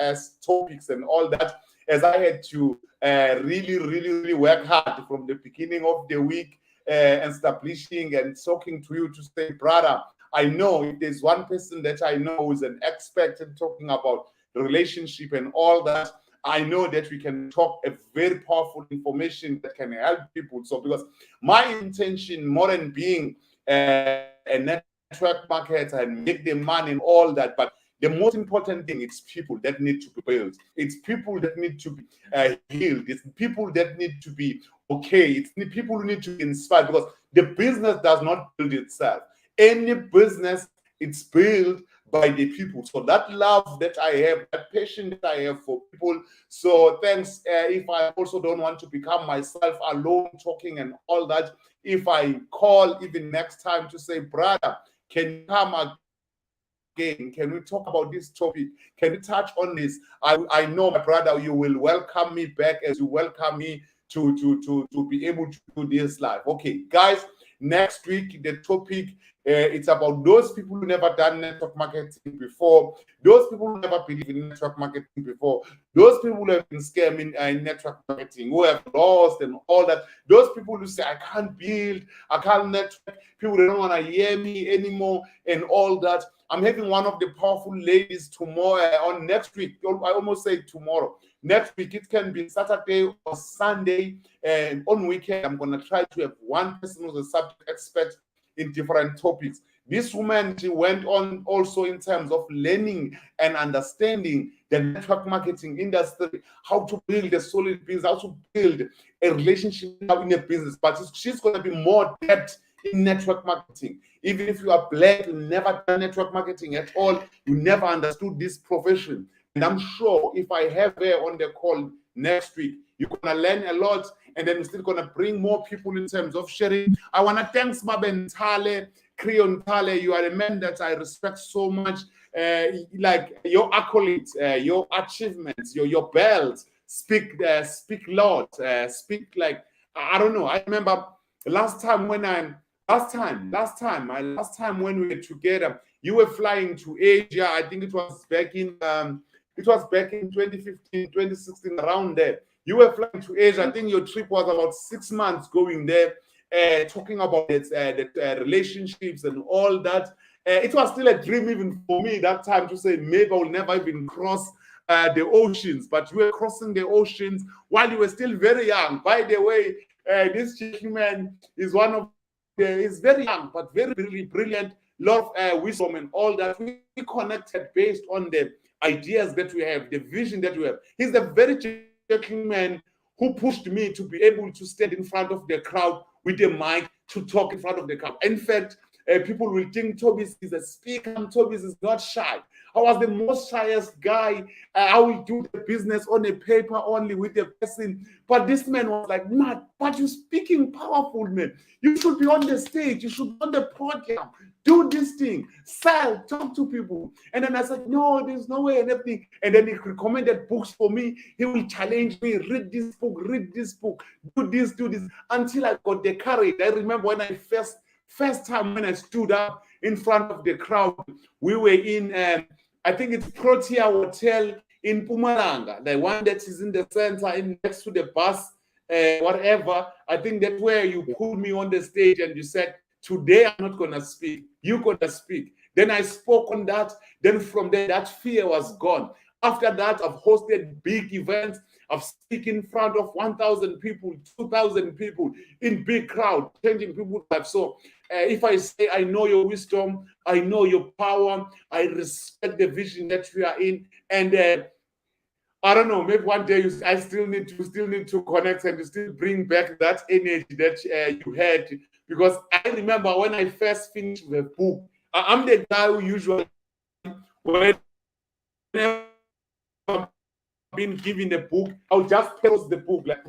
topics and all that, as I had to really work hard from the beginning of the week establishing and talking to you to say, brother, I know if there's one person that I know who is an expert in talking about the relationship and all that, I know that we can talk a very powerful information that can help people. So because my intention, more than being a network marketer and make the money and all that, but the most important thing is people that need to be built. It's people that need to be healed. It's people that need to be okay. It's people who need to be inspired, because the business does not build itself. Any business, it's built by the people. So that love that I have, that passion that I have for people. So thanks. If I also don't want to become myself alone talking and all that, if I call even next time to say, brother, can you come again? Can we talk about this topic? Can you touch on this? I know, my brother, you will welcome me back as you welcome me to be able to do this live. Okay, guys, next week, the topic, it's about those people who never done network marketing before, those people who never believe in network marketing before, those people who have been scamming in network marketing, who have lost and all that, those people who say, I can't build, I can't network, people don't want to hear me anymore and all that. I'm having one of the powerful ladies tomorrow on next week. I almost say tomorrow. Next week, it can be Saturday or Sunday. And on weekend, I'm going to try to have one person who's a subject expert in different topics. This woman, she went on also in terms of learning and understanding the network marketing industry, how to build a solid business, how to build a relationship in a business. But she's going to be more depth in network marketing. Even if you are black, you never done network marketing at all, you never understood this profession. And I'm sure if I have her on the call next week, you're going to learn a lot, and then we're still going to bring more people in terms of sharing. I want to thank Smaben Tale, Creon Tale. You are a man that I respect so much. Like your accolades, your achievements, your belts speak loud, speak like, I don't know. I remember last time when we were together, you were flying to Asia. I think it was back in 2015, 2016, around there. You were flying to Asia. I think your trip was about 6 months going there, talking about the relationships and all that. It was still a dream even for me that time to say maybe I will never even cross the oceans. But you were crossing the oceans while you were still very young. By the way, this gentleman is is very young but very, very brilliant. Lot of wisdom and all that. We connected based on the ideas that we have, the vision that we have. He's the very gentleman who pushed me to be able to stand in front of the crowd with a mic to talk in front of the crowd. In fact, people will think Tobies is a speaker. Tobies is not shy. I was the most shyest guy. I will do the business on a paper only with a person. But this man was like, "Man, but you're speaking powerful, man. You should be on the stage. You should be on the podium. Do this thing. Sell, talk to people." And then I said, "No, there's no way and everything." And then he recommended books for me. He will challenge me, read this book, do this, until I got the courage. I remember when I first time when I stood up in front of the crowd, we were in, I think it's Protea Hotel in Mpumalanga, the one that is in the center, next to the bus, whatever. I think that's where you put me on the stage and you said, "Today I'm not going to speak. You're going to speak." Then I spoke on that. Then from there, that fear was gone. After that, I've hosted big events. I've spoken in front of 1,000 people, 2,000 people in big crowd, changing people's lives. So if I say, I know your wisdom, I know your power, I respect the vision that we are in, and I don't know, maybe one day I still need to connect and still bring back that energy that you had, because I remember when I first finished the book, I'm the guy who usually, when been given a book, I'll just close the book, like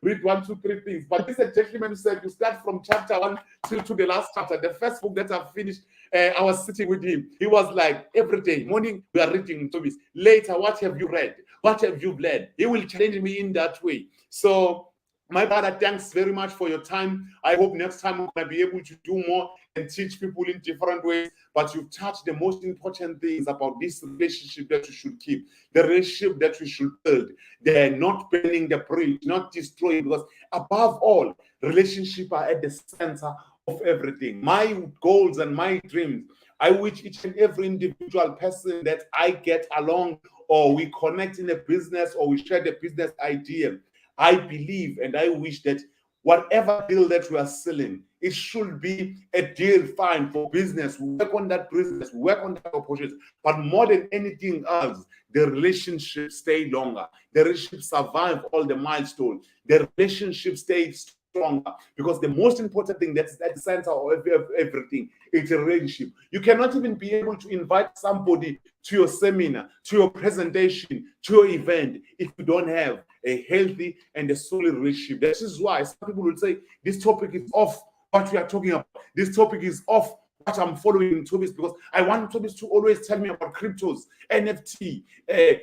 read 1, 2, 3 things. But this gentleman said you start from chapter 1 till to the last chapter. The first book that I finished, I was sitting with him. He was like, every day, morning, we are reading Tobies. Later, what have you read? What have you learned? He will challenge me in that way. So, my brother, thanks very much for your time. I hope next time I'm going to be able to do more and teach people in different ways. But you've touched the most important things about this relationship that we should keep, the relationship that we should build. They're not burning the bridge, not destroying, because above all, relationships are at the center of everything. My goals and my dreams, I wish each and every individual person that I get along, or we connect in a business, or we share the business idea, I believe and I wish that whatever deal that we are selling, it should be a deal fine for business. We work on that business, we work on that opportunity. But more than anything else, the relationship stay longer. The relationship survive all the milestones. The relationship stays stronger, because the most important thing that's at the center of everything is a relationship. You cannot even be able to invite somebody to your seminar, to your presentation, to your event, if you don't have a healthy and a solid relationship. This is why some people will say this topic is off what we are talking about. This topic is off what I'm following in Tobies, because I want Tobies to always tell me about cryptos, NFT,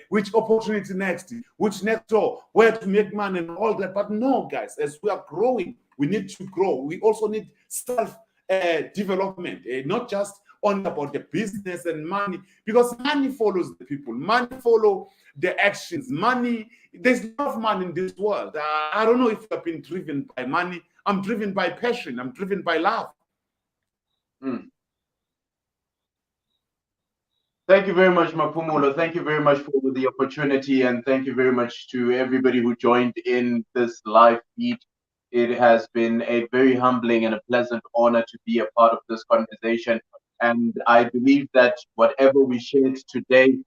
which opportunity next, which next door, where to make money and all that. But no, guys, as we are growing, we need to grow. We also need self-development, not just only about the business and money, because money follows the people. Money follow the actions. Money, there's a lot of money in this world. I don't know if I've been driven by money. I'm driven by passion. I'm driven by love. Thank you very much, Maphumulo. Thank you very much for the opportunity, and thank you very much to everybody who joined in this live feed. It has been a very humbling and a pleasant honor to be a part of this conversation. And I believe that whatever we shared today,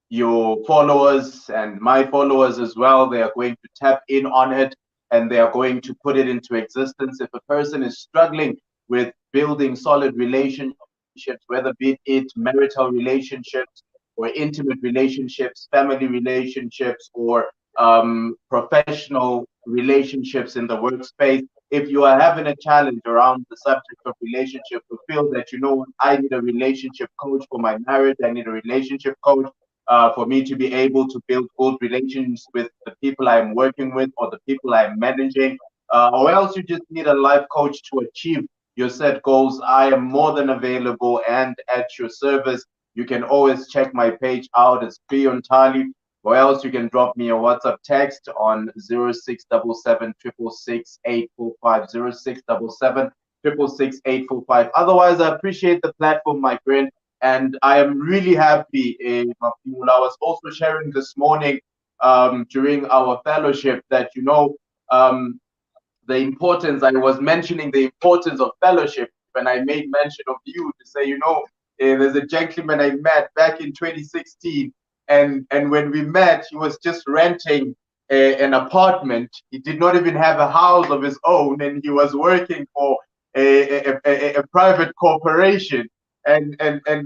your followers and my followers as well, they are going to tap in on it, and they are going to put it into existence. If a person is struggling with building solid relationships, whether be it marital relationships or intimate relationships, family relationships, or professional relationships in the workspace, if you are having a challenge around the subject of relationship, you feel that, you know, I need a relationship coach for my marriage, I need a relationship coach for me to be able to build good relations with the people I'm working with or the people I'm managing, or else you just need a life coach to achieve your set goals, I am more than available and at your service. You can always check my page out as Pion Tali, or else you can drop me a WhatsApp text on 0677 666 845, 0677 666 845. Otherwise, I appreciate the platform, my friend, and I am really happy. I was also sharing this morning during our fellowship that, you know, the importance, I was mentioning the importance of fellowship, and I made mention of you to say, you know, There's a gentleman I met back in 2016, and when we met, he was just renting an apartment. He did not even have a house of his own, and he was working for a private corporation. And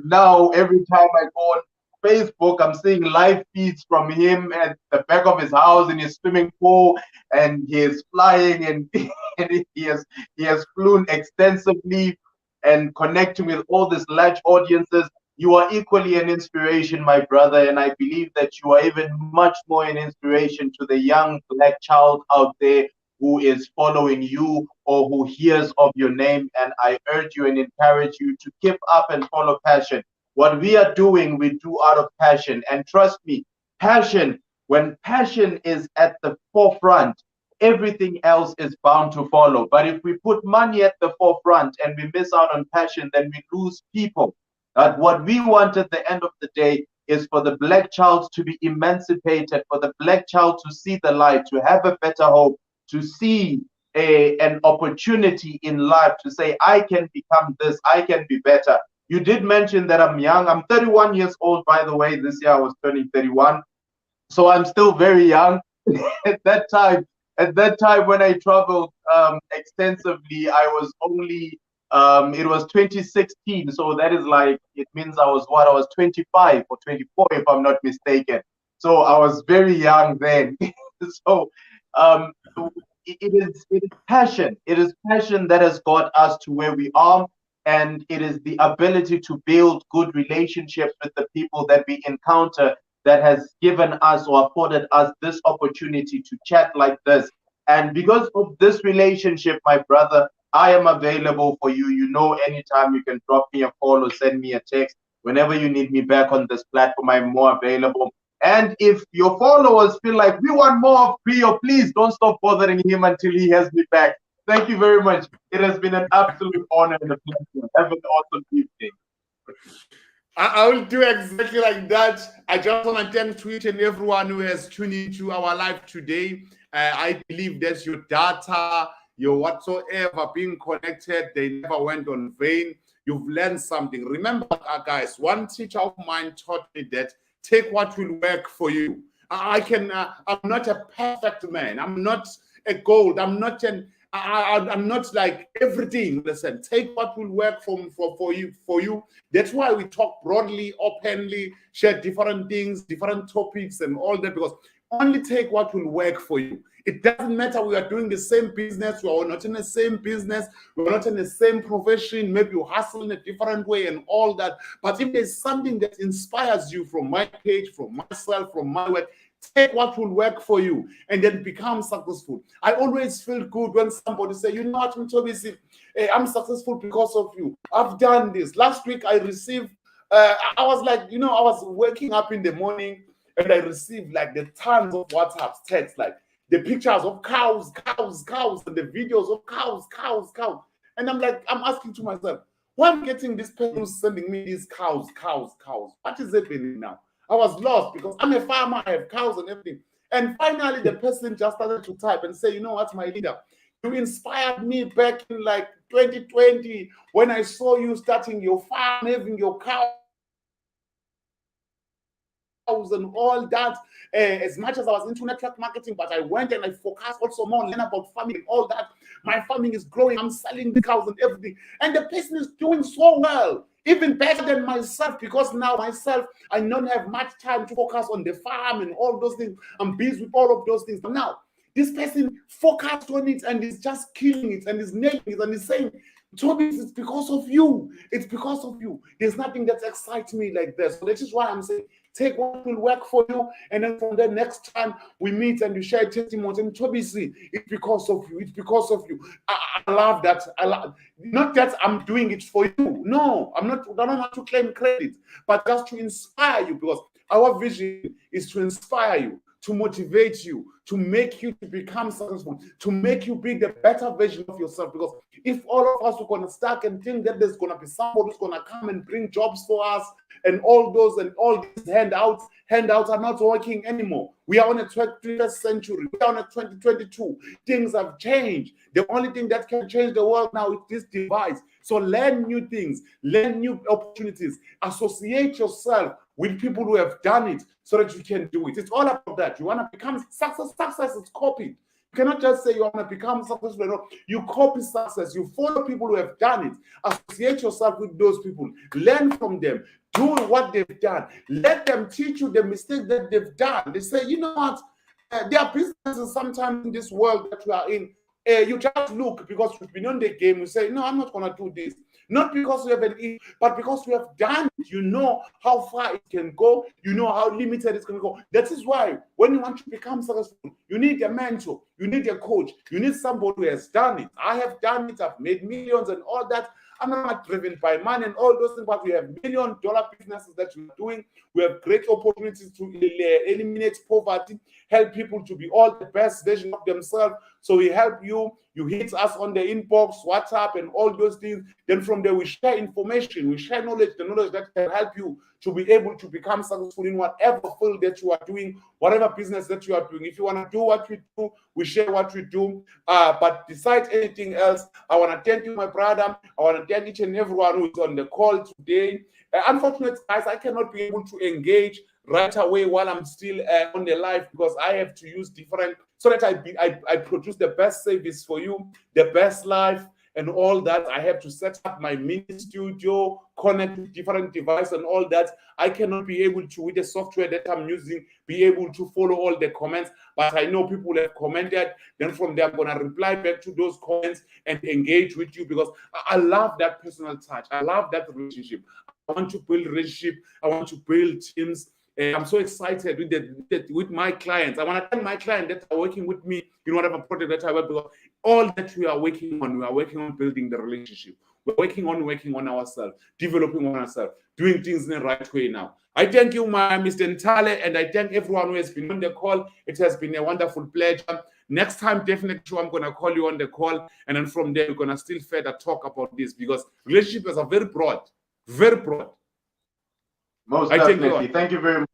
now every time I go on Facebook, I'm seeing live feeds from him at the back of his house in his swimming pool, and he is flying, and, and he has flown extensively and connecting with all these large audiences. You are equally an inspiration, my brother, and I believe that you are even much more an inspiration to the young black child out there who is following you or who hears of your name. And I urge you and encourage you to keep up and follow passion. What we are doing, we do out of passion. And trust me, passion, when passion is at the forefront, everything else is bound to follow. But if we put money at the forefront and we miss out on passion, then we lose people. But what we want at the end of the day is for the black child to be emancipated, for the black child to see the light, to have a better hope, to see an opportunity in life, to say, I can become this, I can be better. You did mention that I'm young. I'm 31 years old, by the way. This year I was turning 31. So I'm still very young. At that time when I traveled extensively, I was only it was 2016, so that is like, it means I was 25 or 24 if I'm not mistaken. So I was very young then. So it is passion. It is passion that has got us to where we are, and it is the ability to build good relationships with the people that we encounter that has given us or afforded us this opportunity to chat like this. And because of this relationship, my brother, I am available for you. You know, anytime you can drop me a call or send me a text. Whenever you need me back on this platform, I'm more available. And if your followers feel like we want more of Prio, please don't stop bothering him until he has me back. Thank you very much. It has been an absolute honor and a pleasure. Have an awesome evening. I will do exactly like that. I just want to thank Twitch and everyone who has tuned into our live today. I believe that's your data, your whatsoever being connected. They never went on vain. You've learned something. Remember, guys, one teacher of mine taught me that take what will work for you. I'm not a perfect man. I'm not a gold. I'm not like everything. Listen, take what will work for you. That's why we talk broadly, openly, share different things, different topics and all that, because only take what will work for you. It doesn't matter we are doing the same business, we are not in the same business, we are not in the same profession, maybe you hustle in a different way and all that. But if there's something that inspires you from my page, from myself, from my work, take what will work for you and then become successful. I always feel good when somebody say, you know what, Mthobisi, I'm successful because of you. I've done this. Last week I received, I was like, I was waking up in the morning and I received like the tons of WhatsApp texts, like the pictures of cows, and the videos of cows. And I'm like, I'm asking to myself, why am I getting this person sending me these cows? What is happening now? I was lost because I'm a farmer, I have cows and everything. And finally, the person just started to type and say, you know what, my leader, you inspired me back in like 2020 when I saw you starting your farm, having your cows and all that. As much as I was into network marketing, but I went and I focused also more on learning about farming and all that. My farming is growing. I'm selling the cows and everything. And the person is doing so well, even better than myself, because now myself, I don't have much time to focus on the farm and all those things. I'm busy with all of those things. But now, this person focused on it and is just killing it and is nailing it and is saying, Toby, it's because of you. It's because of you. There's nothing that excites me like this. So this is why I'm saying, take what will work for you, and then from the next time we meet and you share testimonies, and Toby, see, it's because of you. It's because of you. I love that. Not that I'm doing it for you. No, I don't want to claim credit, but just to inspire you, because our vision is to inspire you, to motivate you, to make you to become successful, to make you be the better version of yourself. Because if all of us are going to stuck and think that there's going to be somebody who's going to come and bring jobs for us, and all these handouts are not working anymore. We are on a 21st century. We are on a 2022. Things have changed. The only thing that can change the world now is this device. So learn new things, learn new opportunities, associate yourself with people who have done it so that you can do it. It's all about that. You want to become success. Success is copied. You cannot just say you want to become successful. No. You copy success. You follow people who have done it. Associate yourself with those people. Learn from them. Do what they've done. Let them teach you the mistake that they've done. They say, you know what? There are businesses sometimes in this world that we are in. You just look because you've been on the game. You say, no, I'm not going to do this. Not because you have an but because you have done it. You know how far it can go. You know how limited it's going to go. That is why when you want to become successful, you need a mentor. You need a coach. You need somebody who has done it. I have done it. I've made millions and all that. I'm not driven by money and all those things, but we have $1 million businesses that we're doing. We have great opportunities to eliminate poverty, help people to be all the best version of themselves. So we help you. You hit us on the inbox, WhatsApp, and all those things. Then from there, we share information. We share knowledge, the knowledge that can help you to be able to become successful in whatever field that you are doing, whatever business that you are doing. If you want to do what we do, we share what we do. But besides anything else, I want to thank you, my brother. I want to thank each and everyone who is on the call today. Unfortunately, guys, I cannot be able to engage right away while I'm still on the live because I have to use different, so that I produce the best service for you, the best life, and all that. I have to set up my mini studio, connect with different devices and all that. I cannot be able to, with the software that I'm using, be able to follow all the comments. But I know people have commented. Then from there, I'm going to reply back to those comments and engage with you because I love that personal touch. I love that relationship. I want to build relationship. I want to build teams. I'm so excited with my clients. I want to thank my clients that are working with me in whatever project that I work, because all that we are working on building the relationship. We're working on ourselves, developing on ourselves, doing things in the right way now. I thank you, my Mr. Ntale, and I thank everyone who has been on the call. It has been a wonderful pleasure. Next time, definitely, I'm going to call you on the call, and then from there, we're going to still further talk about this because relationships are very broad, very broad. Most definitely. Thank you very much.